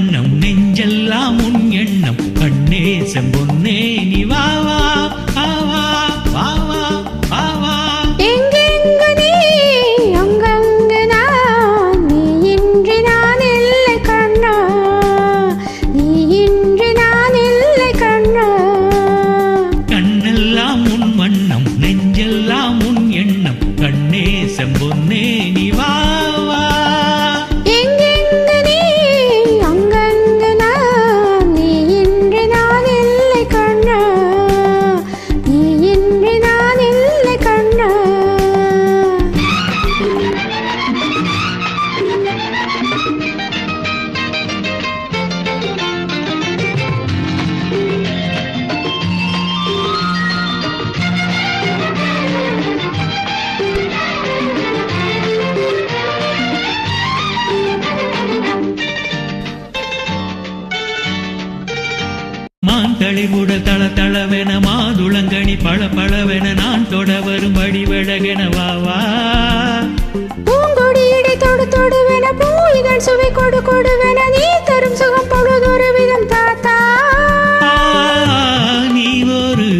வண்ணம் நெஞ்செல்லாம் உன் எண்ணம் கண்ணே செம்பொன்னே நீ வா வா வா வா வா வா வா வா. எங்கெங்கு நீ அங்கங்கு நான், நீ இன்றி நான் இல்லை கண்ணா, நீ இன்றி நான் இல்லை கண்ணா. கண்ணெல்லாம் உன் வண்ணம் நெஞ்செல்லாம் உன் எண்ணம் கண்ணே செம்பொன்னே நீ வா வா. எங்கெங்கு நீ அங்கங்கு நான், நீ இன்றி நான் இல்லை கண்ணா, நீ இன்றி நான் இல்லை கண்ணா. மாந்தளிவுட தள தளவென மாதுளங்கனி பழ பழவென நான் தொட வரும் வடிவழகென வா வா. பூங்கொடியிடை தொடு தொடுவென பூ இதழ் சுவை கொடு கொடுவென நீ தரும் சுகம் பொழுதொரு விதம் தாத்தா. நீ ஒரு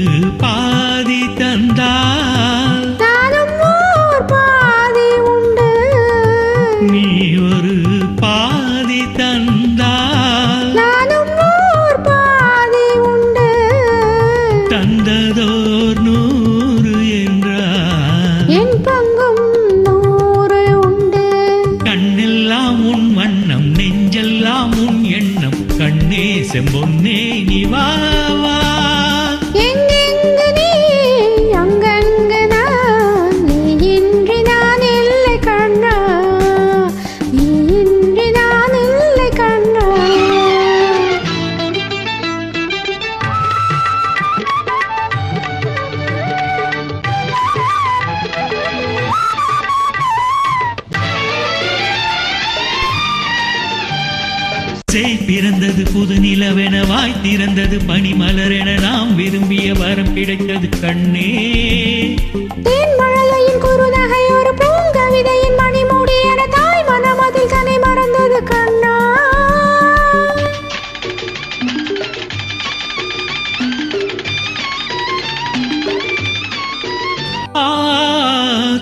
பாதி தந்தால் நானும் ஓர் பாதி உண்டு, நீ ஒரு பாதி தந்தால் நானும் ஓர் பாதி உண்டு. தந்ததோர் 100 என்றால் என் பங்கும் 100 உண்டு. கண்ணெல்லாம் உன் வண்ணம் நெஞ்செல்லாம் உன் எண்ணம் கண்ணே செம்பொன்னே நீ வா வா. எங்கெங்கு நீ அங்கங்கு நான், நீ இன்றி நான் இல்லை கண்ணா, நீ இன்றி நான் இல்லை கண்ணா. செய் பிறந்தது புது நிலவென வாய் திறந்தது பனிமலரென நாம் விரும்பிய வரம் கிடைத்தது கண்ணே. தேன் மழலையின் குறுநகை ஒரு பூங்கவிதையின் மணிமூடி என தாய் மனமதில் தனி மறந்தது கண்ணா.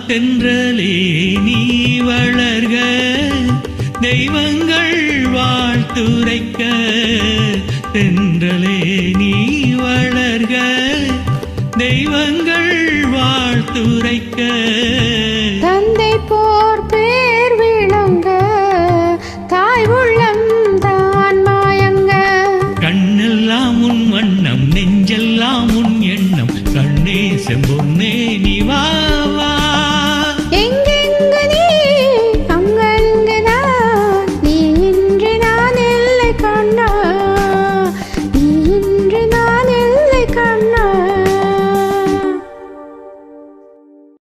தென்றலே நீ வளர்க தெய்வங்கள் வாழ்த்துரைக்க, தென்றலே நீ வளர்க தெய்வங்கள் வாழ்த்துரைக்க.